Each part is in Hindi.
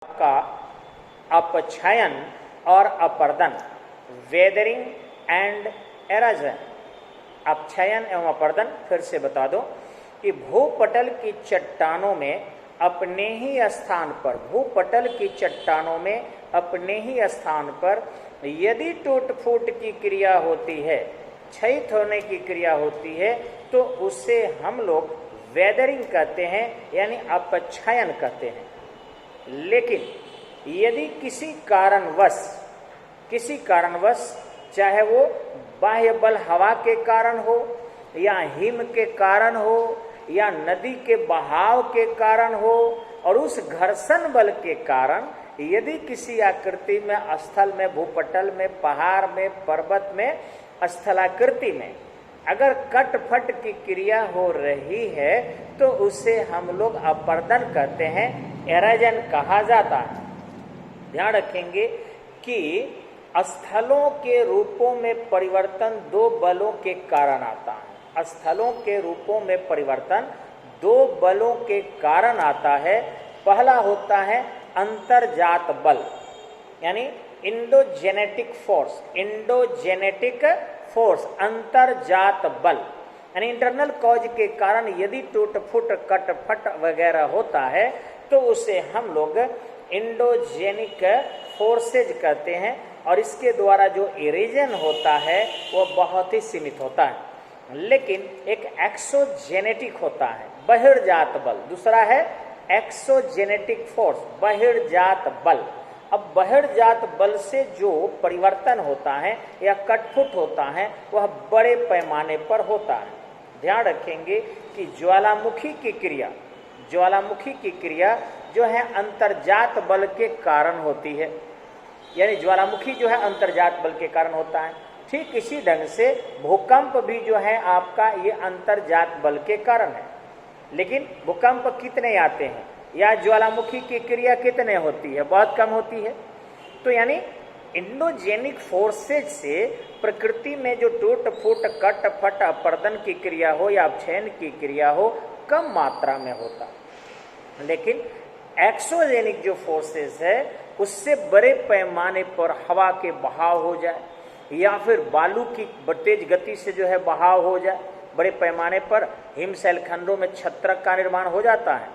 का अपक्षयन और अपर्दन, वेदरिंग एंड एरोजन। अपक्षयन एवं अपर्दन फिर से बता दो कि भूपटल की चट्टानों में अपने ही स्थान पर, भूपटल की चट्टानों में अपने ही स्थान पर यदि टूट फूट की क्रिया होती है, क्षयित होने की क्रिया होती है, तो उसे हम लोग वेदरिंग कहते हैं, यानी अपक्षयन कहते हैं। लेकिन यदि किसी कारणवश चाहे वो बाह्य बल हवा के कारण हो, या हिम के कारण हो, या नदी के बहाव के कारण हो, और उस घर्षण बल के कारण यदि किसी आकृति में, स्थल में, भूपटल में, पहाड़ में, पर्वत में, स्थलाकृति में अगर कटफट की क्रिया हो रही है, तो उसे हम लोग अपर्दन कहते हैं, एरोजन कहा जाता है। ध्यान रखेंगे कि स्थलों के रूपों में परिवर्तन दो बलों के कारण आता है। स्थलों के रूपों में परिवर्तन दो बलों के कारण आता है। पहला होता है अंतर्जात बल, यानी इंडोजेनेटिक फोर्स, अंतर्जात बल, यानी इंटरनल कॉज के कारण यदि टूट फुट कटफट वगैरह होता है, तो उसे हम लोग इंडोजेनिक फोर्सेज कहते हैं। और इसके द्वारा जो इरेजन होता है वो बहुत ही सीमित होता है। लेकिन एक एक्सोजेनेटिक होता है, बहिर्जात बल, दूसरा है एक्सोजेनेटिक फोर्स, बहिर्जात बल। अब बहिर्जात बल से जो परिवर्तन होता है या कटफुट होता है, वह बड़े पैमाने पर होता है। ध्यान रखेंगे कि ज्वालामुखी की क्रिया जो है अंतर्जात बल के कारण होती है, यानी ज्वालामुखी जो है अंतर्जात बल के कारण होता है। ठीक इसी ढंग से भूकंप भी जो है आपका ये अंतर्जात बल के कारण है। लेकिन भूकंप कितने आते हैं या ज्वालामुखी की क्रिया कितने होती है? बहुत कम होती है। तो यानी इंडोजेनिक फोर्सेज से प्रकृति में जो टूट फूट कट फट अपर्दन की क्रिया हो या अपक्षयन की क्रिया हो, कम मात्रा में होता। लेकिन एक्सोजेनिक जो फोर्सेस है, उससे बड़े पैमाने पर हवा के बहाव हो जाए, या फिर बालू की तेज गति से जो है बहाव हो जाए, बड़े पैमाने पर हिम शैलखंडों में छत्रक का निर्माण हो जाता है,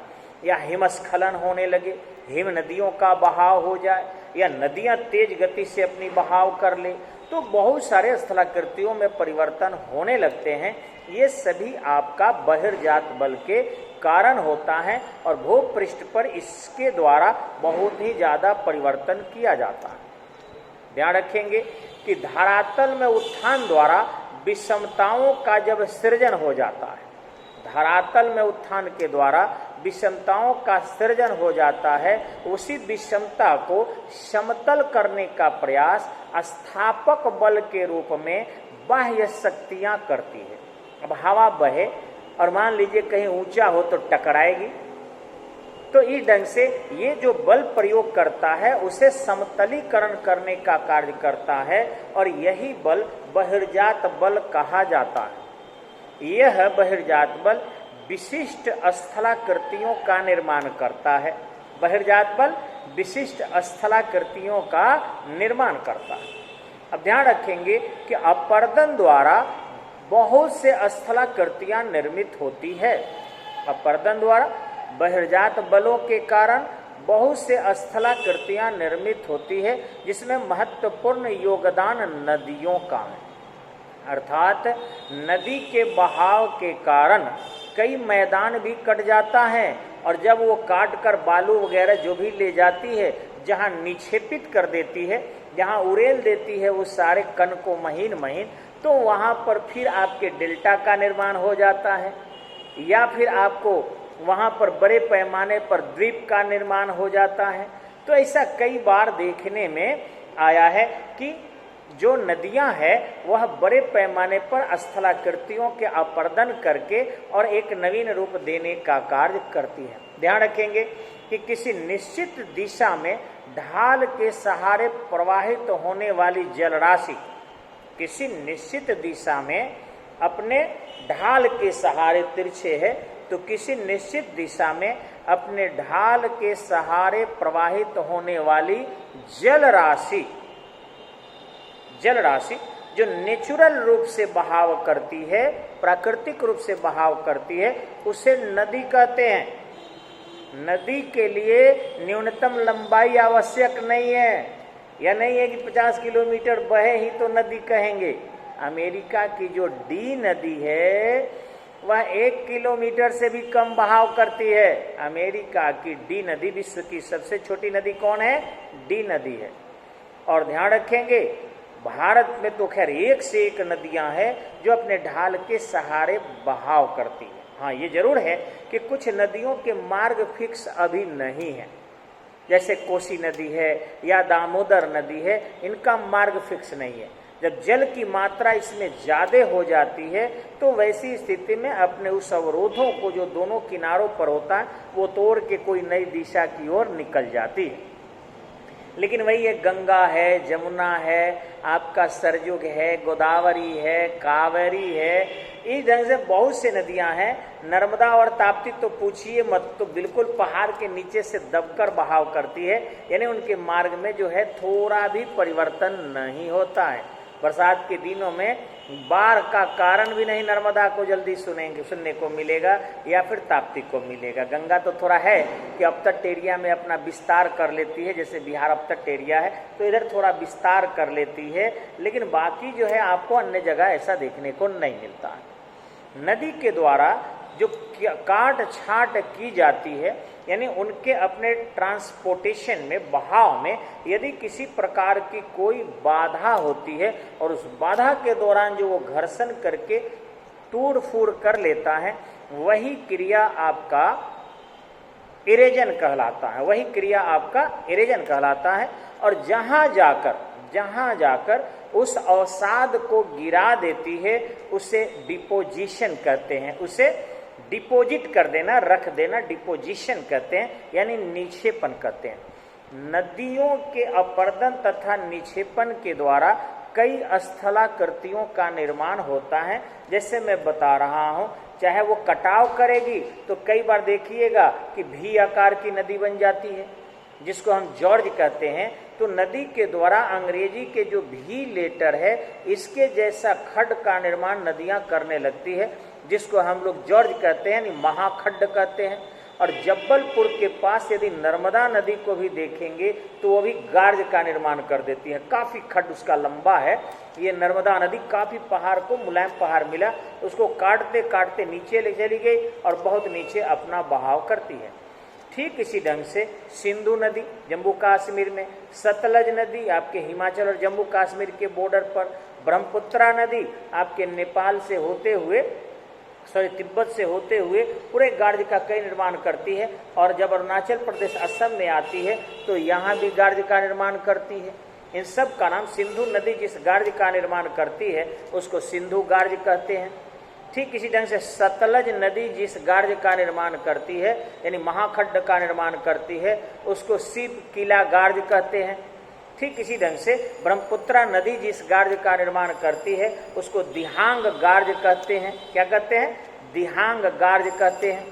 या हिमस्खलन होने लगे, हिम नदियों का बहाव हो जाए, या नदियां तेज गति से अपनी बहाव कर ले, तो बहुत सारे स्थलाकृतियों में परिवर्तन होने लगते हैं। ये सभी आपका बहिर्जात बल के कारण होता है और भूपृष्ठ पर इसके द्वारा बहुत ही ज्यादा परिवर्तन किया जाता है। ध्यान रखेंगे कि धरातल में उत्थान द्वारा विषमताओं का जब सृजन हो जाता है, धरातल में उत्थान के द्वारा विषमताओं का सृजन हो जाता है, उसी विषमता को समतल करने का प्रयास स्थापक बल के रूप में बाह्य शक्तियां करती है। अब हवा बहे और मान लीजिए कहीं ऊंचा हो तो टकराएगी, तो इस ढंग से ये जो बल प्रयोग करता है उसे समतलीकरण करने का कार्य करता है, और यही बल बहिर्जात बल कहा जाता है। यह बहिर्जात बल विशिष्ट स्थलाकृतियों का निर्माण करता है। बहिर्जात बल विशिष्ट स्थलाकृतियों का निर्माण करता है। अब ध्यान रखेंगे कि अपर्दन द्वारा बहुत से स्थलाकृतियां निर्मित होती है। अपर्दन द्वारा बहिर्जात बलों के कारण बहुत से स्थलाकृतियां निर्मित होती है, जिसमें महत्वपूर्ण योगदान नदियों का है। अर्थात नदी के बहाव के कारण कई मैदान भी कट जाता है, और जब वो काट कर बालू वगैरह जो भी ले जाती है, जहाँ निक्षेपित कर देती है, जहाँ उड़ेल देती है उस सारे कण को महीन, तो वहाँ पर फिर आपके डेल्टा का निर्माण हो जाता है, या फिर आपको वहाँ पर बड़े पैमाने पर द्वीप का निर्माण हो जाता है। तो ऐसा कई बार देखने में आया है कि जो नदियां हैं वह बड़े पैमाने पर स्थलाकृतियों के अपर्दन करके और एक नवीन रूप देने का कार्य करती है। ध्यान रखेंगे कि किसी निश्चित दिशा में ढाल के सहारे प्रवाहित होने वाली जलराशि किसी निश्चित दिशा में अपने ढाल के सहारे तिरछे है तो किसी निश्चित दिशा में अपने ढाल के सहारे प्रवाहित होने वाली जल राशि जो नेचुरल रूप से बहाव करती है, प्राकृतिक रूप से बहाव करती है, उसे नदी कहते हैं। नदी के लिए न्यूनतम लंबाई आवश्यक नहीं है, या नहीं है कि 50 किलोमीटर बहे ही तो नदी कहेंगे। अमेरिका की जो डी नदी है वह 1 किलोमीटर से भी कम बहाव करती है। अमेरिका की डी नदी विश्व की सबसे छोटी नदी कौन है? डी नदी है। और ध्यान रखेंगे भारत में तो खैर एक से एक नदियां हैं जो अपने ढाल के सहारे बहाव करती है। हाँ, ये जरूर है कि कुछ नदियों के मार्ग फिक्स अभी नहीं है, जैसे कोसी नदी है या दामोदर नदी है, इनका मार्ग फिक्स नहीं है। जब जल की मात्रा इसमें ज्यादा हो जाती है तो वैसी स्थिति में अपने उस अवरोधों को जो दोनों किनारों पर होता है वो तोड़ के कोई नई दिशा की ओर निकल जाती है। लेकिन वही है, गंगा है, जमुना है, आपका सरयुग है, गोदावरी है, कावेरी है, इस ढंग से बहुत से नदियां हैं। नर्मदा और ताप्ती तो पूछिए मत, तो बिल्कुल पहाड़ के नीचे से दबकर बहाव करती है, यानी उनके मार्ग में जो है थोड़ा भी परिवर्तन नहीं होता है। बरसात के दिनों में बाढ़ का कारण भी नहीं नर्मदा को जल्दी सुनने को मिलेगा या फिर ताप्ती को मिलेगा। गंगा तो थोड़ा है कि अब तक एरिया में अपना विस्तार कर लेती है, जैसे बिहार अब तक एरिया है तो इधर थोड़ा विस्तार कर लेती है, लेकिन बाकी जो है आपको अन्य जगह ऐसा देखने को नहीं मिलता है। नदी के द्वारा जो काट छाट की जाती है, यानी उनके अपने ट्रांसपोर्टेशन में, बहाव में यदि किसी प्रकार की कोई बाधा होती है और उस बाधा के दौरान जो वो घर्षण करके टूट फूट कर लेता है, वही क्रिया आपका इरेजन कहलाता है, वही क्रिया आपका इरेजन कहलाता है। और जहां जाकर उस अवसाद को गिरा देती है उसे डिपोजिशन कहते हैं, उसे डिपोजिट कर देना, रख देना, डिपोजिशन कहते हैं, यानी निक्षेपण कहते हैं। नदियों के अपर्दन तथा निक्षेपण के द्वारा कई स्थलाकृतियों का निर्माण होता है। जैसे मैं बता रहा हूं, चाहे वो कटाव करेगी तो कई बार देखिएगा कि भी आकार की नदी बन जाती है, जिसको हम जॉर्ज कहते हैं। तो नदी के द्वारा अंग्रेजी के जो भी लेटर है, इसके जैसा खड्ड का निर्माण नदियां करने लगती है, जिसको हम लोग जॉर्ज कहते हैं, यानी महाखड्ड कहते हैं। और जब्बलपुर के पास यदि नर्मदा नदी को भी देखेंगे तो वो भी गार्ज का निर्माण कर देती है, काफी खड्ड उसका लंबा है। ये नर्मदा नदी काफी पहाड़ को, मुलायम पहाड़ मिला, उसको काटते काटते नीचे ले चली गई और बहुत नीचे अपना बहाव करती है। ठीक इसी ढंग से सिंधु नदी जम्मू कश्मीर में, सतलज नदी आपके हिमाचल और जम्मू कश्मीर के बॉर्डर पर, ब्रह्मपुत्रा नदी आपके नेपाल से होते हुए, तिब्बत से होते हुए पूरे गार्ज का कई निर्माण करती है। और जब अरुणाचल प्रदेश असम में आती है तो यहाँ भी गार्ज का निर्माण करती है। इन सब का नाम, सिंधु नदी जिस गार्ज का निर्माण करती है उसको सिंधु गार्ज कहते हैं। ठीक इसी ढंग से सतलज नदी जिस गार्ज का निर्माण करती है, यानी महाखड्ड का निर्माण करती है, उसको सीप किला गार्ज कहते हैं। ठीक इसी ढंग से ब्रह्मपुत्रा नदी जिस गार्ज का निर्माण करती है उसको दिहांग गार्ज कहते हैं। क्या कहते हैं? दिहांग गार्ज कहते हैं।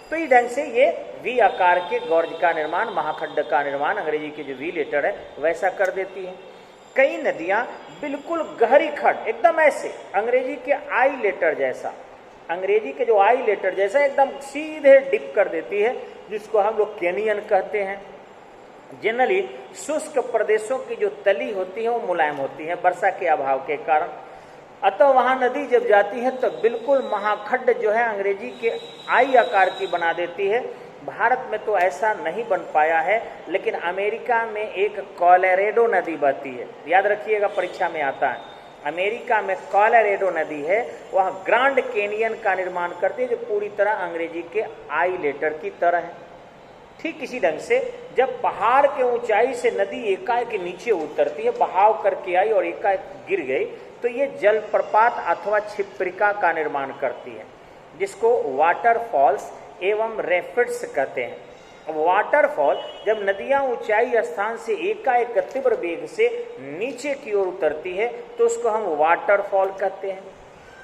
तो इस ढंग से ये वी आकार के गौर्ज का निर्माण, महाखड्ड का निर्माण, अंग्रेजी के जो वी लेटर है वैसा कर देती है। कई नदियां बिल्कुल गहरी खड्ड, एकदम ऐसे अंग्रेजी के आई लेटर जैसा, अंग्रेजी के जो आई लेटर जैसा एकदम सीधे डिप कर देती है, जिसको हम लोग कैनियन कहते हैं। जनरली शुष्क प्रदेशों की जो तली होती है वो मुलायम होती है वर्षा के अभाव के कारण, अतः वहां नदी जब जाती है तो बिल्कुल महाखड्ड जो है अंग्रेजी के आई आकार की बना देती है। भारत में तो ऐसा नहीं बन पाया है, लेकिन अमेरिका में एक कोलोराडो नदी बहती है, याद रखिएगा परीक्षा में आता है। अमेरिका में कोलोराडो नदी है, वह ग्रांड कैनियन का निर्माण करती है, जो पूरी तरह अंग्रेजी के आई लेटर की तरह है। ठीक इसी ढंग से जब पहाड़ के ऊंचाई से नदी एकाएक नीचे उतरती है, बहाव करके आई और एकाएक गिर गई, तो ये जलप्रपात अथवा छिप्रिका का निर्माण करती है, जिसको वाटरफॉल्स एवं रैपिड्स कहते हैं। अब वाटरफॉल, जब नदियां ऊंचाई स्थान से एकाएक तीव्र वेग से नीचे की ओर उतरती है तो उसको हम वाटरफॉल कहते हैं।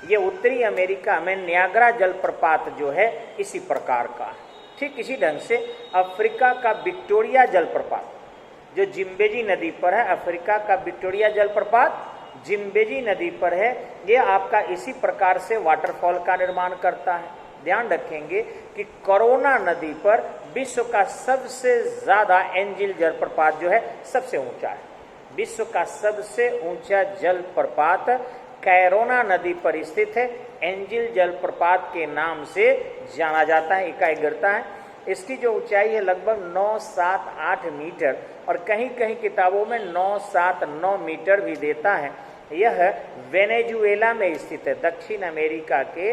ये उत्तरी अमेरिका में नियाग्रा जलप्रपात जो है इसी प्रकार का है। ठीक इसी ढंग से अफ्रीका का विक्टोरिया जलप्रपात जो जिम्बेजी नदी पर है, अफ्रीका का विक्टोरिया जलप्रपात जिम्बेजी नदी पर है, ये आपका इसी प्रकार से वाटरफॉल का निर्माण करता है। ध्यान रखेंगे कि कोरोना नदी पर विश्व का सबसे ज्यादा एंजिल जलप्रपात जो है सबसे ऊंचा है। विश्व का सबसे ऊंचा जलप्रपात कैरोना नदी पर स्थित है, एंजिल जलप्रपात के नाम से जाना जाता है, इकाई गिरता है। इसकी जो ऊंचाई है लगभग 978 मीटर और कहीं कहीं किताबों में 979 मीटर भी देता है। यह वेनेजुएला में स्थित है, दक्षिण अमेरिका के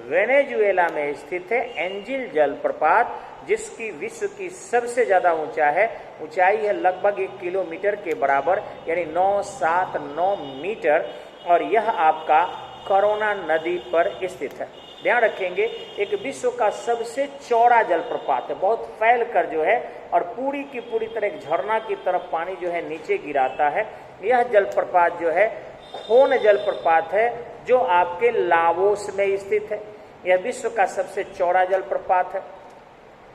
वेनेजुएला में स्थित है एंजिल जलप्रपात, जिसकी विश्व की सबसे ज्यादा ऊंचाई है लगभग 1 किलोमीटर के बराबर, यानी 979 मीटर, और यह आपका कोरोना नदी पर स्थित है। ध्यान रखेंगे एक विश्व का सबसे चौड़ा जलप्रपात है, बहुत फैल कर जो है और पूरी की पूरी तरह एक झरना की तरफ पानी जो है नीचे गिराता है। यह जलप्रपात जो है खोन जलप्रपात है जो आपके लाओस में स्थित है। यह विश्व का सबसे चौड़ा जलप्रपात है।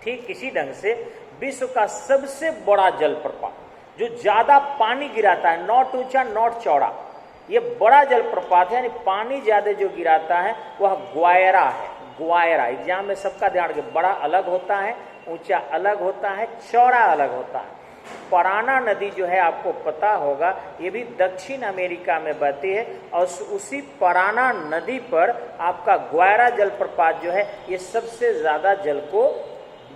ठीक इसी ढंग से विश्व का सबसे बड़ा जलप्रपात जो ज्यादा पानी गिराता है, नॉट ऊंचा नॉट चौड़ा, ये बड़ा जलप्रपात है, यानी पानी ज्यादा जो गिराता है वह ग्वायरा है। ग्वायरा एग्जाम में सबका ध्यान रखिए, बड़ा अलग होता है, ऊंचा अलग होता है, चौड़ा अलग होता है। पराना नदी जो है आपको पता होगा, ये भी दक्षिण अमेरिका में बहती है और उसी पराना नदी पर आपका ग्वायरा जलप्रपात जो है ये सबसे ज्यादा जल को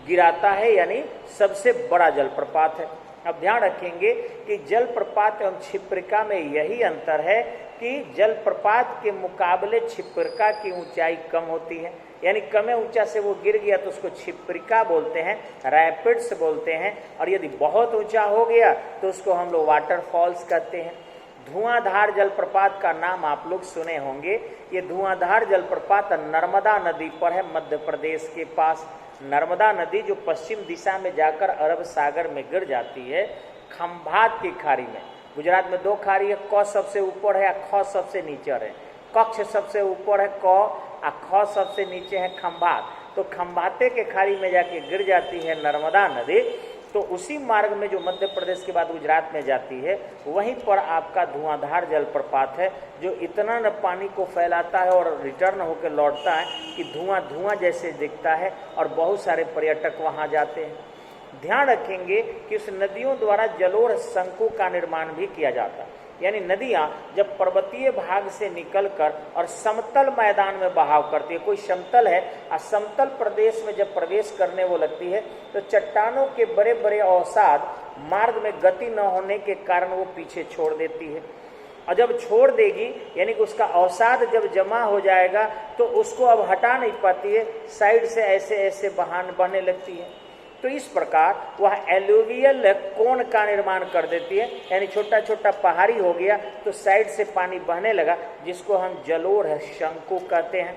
गिराता है, यानी सबसे बड़ा जलप्रपात है। अब ध्यान रखेंगे कि जलप्रपात एवं क्षिप्रिका में यही अंतर है कि जलप्रपात के मुकाबले क्षिप्रिका की ऊंचाई कम होती है, यानी कम ऊंचा से वो गिर गया तो उसको क्षिप्रिका बोलते हैं, रैपिड्स बोलते हैं, और यदि बहुत ऊंचा हो गया तो उसको हम लोग वाटरफॉल्स कहते हैं। धुआंधार जलप्रपात का नाम आप लोग सुने होंगे। ये धुआंधार जलप्रपात नर्मदा नदी पर है, मध्य प्रदेश के पास। नर्मदा नदी जो पश्चिम दिशा में जाकर अरब सागर में गिर जाती है खंभात की खाड़ी में। गुजरात में 2 खाड़ी है, क सबसे ऊपर है, ख सबसे नीचे है। कच्छ सबसे ऊपर है क, और ख सबसे नीचे है खंभात। तो खंभाते के खाड़ी में जाके गिर जाती है नर्मदा नदी, तो उसी मार्ग में जो मध्य प्रदेश के बाद गुजरात में जाती है वहीं पर आपका धुआंधार जलप्रपात है, जो इतना न पानी को फैलाता है और रिटर्न होकर लौटता है कि धुआं धुआं जैसे दिखता है और बहुत सारे पर्यटक वहां जाते हैं। ध्यान रखेंगे कि उस नदियों द्वारा जलोढ़ शंकु का निर्माण भी किया जाता है, यानी नदियां जब पर्वतीय भाग से निकलकर और समतल मैदान में बहाव करती है, कोई समतल है और समतल प्रदेश में जब प्रवेश करने वो लगती है तो चट्टानों के बड़े बड़े अवसाद मार्ग में गति न होने के कारण वो पीछे छोड़ देती है, और जब छोड़ देगी यानी कि उसका अवसाद जब जमा हो जाएगा तो उसको अब हटा नहीं पाती है, साइड से ऐसे ऐसे बहने लगती है। तो इस प्रकार वह एलुवियल कोन का निर्माण कर देती है, यानी छोटा छोटा पहाड़ी हो गया तो साइड से पानी बहने लगा, जिसको हम जलोढ़ शंकु कहते हैं।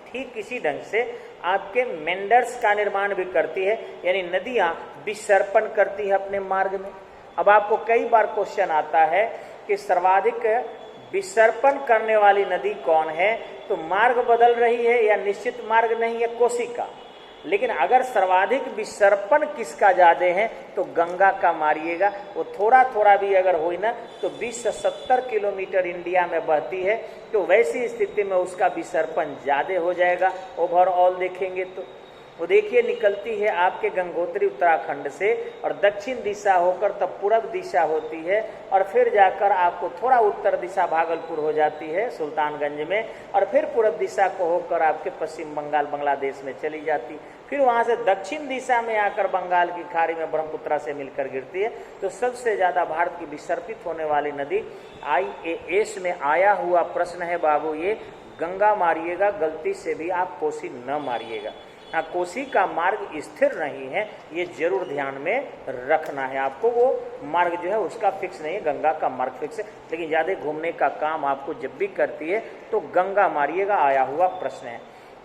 ठीक इसी ढंग से आपके मेंडर्स का निर्माण भी करती है, यानी नदियां विसर्पण करती है अपने मार्ग में। अब आपको कई बार क्वेश्चन आता है कि सर्वाधिक विसर्पण करने वाली नदी कौन है, तो मार्ग बदल रही है या निश्चित मार्ग नहीं है, कोशिका। लेकिन अगर सर्वाधिक विसर्पण किसका ज्यादा है तो गंगा का मारिएगा। वो थोड़ा थोड़ा भी अगर हो ना तो 20 से 70 किलोमीटर इंडिया में बहती है, तो वैसी स्थिति में उसका विसर्पण ज्यादा हो जाएगा। ओवरऑल देखेंगे तो वो देखिए निकलती है आपके गंगोत्री उत्तराखंड से और दक्षिण दिशा होकर तब पूर्व दिशा होती है, और फिर जाकर आपको थोड़ा उत्तर दिशा भागलपुर हो जाती है सुल्तानगंज में, और फिर पूर्व दिशा को होकर आपके पश्चिम बंगाल बांग्लादेश में चली जाती, फिर वहां से दक्षिण दिशा में आकर बंगाल की खाड़ी में ब्रह्मपुत्रा से मिलकर गिरती है। तो सबसे ज्यादा भारत की विसर्पित होने वाली नदी IAS में आया हुआ प्रश्न है बाबू, ये गंगा मारिएगा, गलती से भी आप कोसी न मारिएगा। हाँ, कोसी का मार्ग स्थिर नहीं है, ये जरूर ध्यान में रखना है आपको। वो मार्ग जो है उसका फिक्स नहीं है, गंगा का मार्ग फिक्स है, लेकिन ज्यादा घूमने का काम आपको जब भी करती है तो गंगा मारिएगा, आया हुआ प्रश्न है।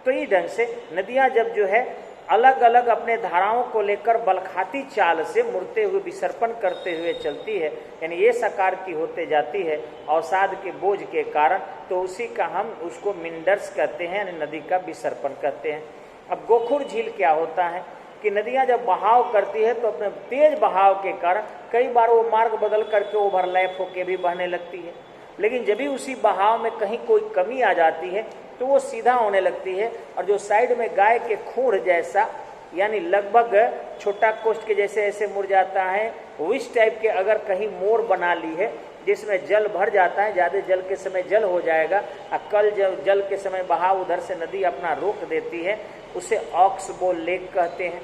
तो इस ढंग से नदियां जब जो है अलग अलग अपने धाराओं को लेकर बलखाती चाल से मुड़ते हुए विसर्पण करते हुए चलती है, यानी ये साकार की होते जाती है अवसाद के बोझ के कारण, तो उसी का हम उसको मिंडर्स कहते हैं, यानी नदी का विसर्पण कहते हैं। अब गोखुर झील क्या होता है कि नदियां जब बहाव करती है तो अपने तेज बहाव के कारण कई बार वो मार्ग बदल करके ओवरलैप होके भी बहने लगती है, लेकिन जब भी उसी बहाव में कहीं कोई कमी आ जाती है तो वो सीधा होने लगती है, और जो साइड में गाय के खूंड जैसा, यानी लगभग छोटा कोष्ठ के जैसे ऐसे मुड़ जाता है, उस टाइप के अगर कहीं मोड़ बना ली है जिसमें जल भर जाता है, ज़्यादा जल के समय जल हो जाएगा, और कल जल के समय बहाव उधर से नदी अपना रोक देती है, उसे ऑक्सबो लेक कहते हैं।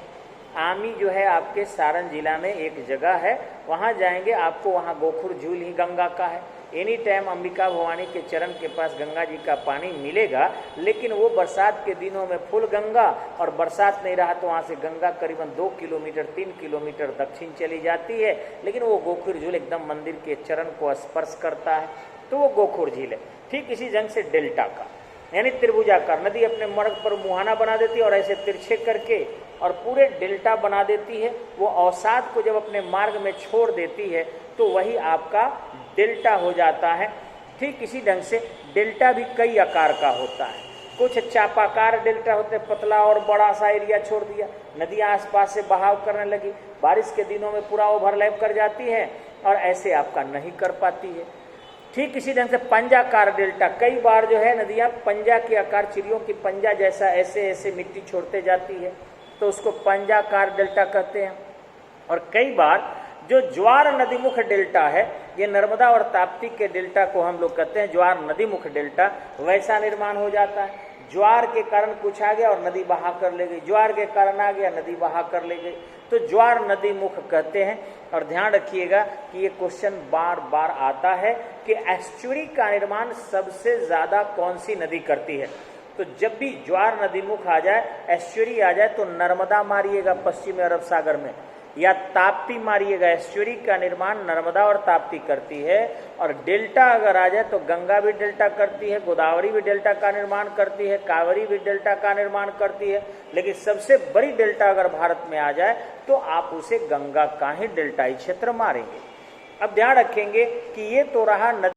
आमी जो है आपके सारण जिला में एक जगह है, वहाँ जाएंगे आपको वहाँ गोखुर झील ही गंगा का है। एनी टाइम अंबिका भवानी के चरण के पास गंगा जी का पानी मिलेगा, लेकिन वो बरसात के दिनों में फुल गंगा, और बरसात नहीं रहा तो वहाँ से गंगा करीबन 2 किलोमीटर 3 किलोमीटर दक्षिण चली जाती है, लेकिन वो गोखुर झील एकदम मंदिर के चरण को स्पर्श करता है, तो वो गोखुर झील है। ठीक इसी जंग से डेल्टा का, यानी त्रिभुजाकार, नदी अपने मार्ग पर मुहाना बना देती है और ऐसे तिरछे करके और पूरे डेल्टा बना देती है। वो अवसाद को जब अपने मार्ग में छोड़ देती है तो वही आपका डेल्टा हो जाता है। ठीक इसी ढंग से डेल्टा भी कई आकार का होता है, कुछ चापाकार डेल्टा होते हैं, पतला और बड़ा सा एरिया छोड़ दिया, नदियाँ आसपास से बहाव करने लगी, बारिश के दिनों में पूरा ओवरलैप कर जाती है और ऐसे आपका नहीं कर पाती है। ठीक इसी ढंग से पंजाकार डेल्टा, कई बार जो है नदियाँ पंजा के आकार, चिड़ियों की पंजा जैसा ऐसे ऐसे मिट्टी छोड़ते जाती है, तो उसको पंजाकार डेल्टा कहते हैं। और कई बार जो ज्वार नदीमुख डेल्टा है, ये नर्मदा और ताप्ती के डेल्टा को हम लोग कहते हैं ज्वार नदीमुख डेल्टा, वैसा निर्माण हो जाता है। ज्वार के कारण कुछ आ गया और नदी बहा कर ले गई, ज्वार के कारण आ गया नदी बहा कर ले गई, तो ज्वार नदी मुख कहते हैं। और ध्यान रखिएगा कि ये क्वेश्चन बार बार आता है कि एस्चुरी का निर्माण सबसे ज्यादा कौन सी नदी करती है। तो जब भी ज्वार नदी मुख आ जाए, एस्चुरी आ जाए, तो नर्मदा मारिएगा पश्चिमी अरब सागर में, या ताप्ती मारिएगा। एस्चुरी का निर्माण नर्मदा और ताप्ती करती है, और डेल्टा अगर आ जाए तो गंगा भी डेल्टा करती है, गोदावरी भी डेल्टा का निर्माण करती है, कावेरी भी डेल्टा का निर्माण करती है, लेकिन सबसे बड़ी डेल्टा अगर भारत में आ जाए तो आप उसे गंगा का ही डेल्टाई क्षेत्र मारेंगे। अब ध्यान रखेंगे कि ये तो रहा नदी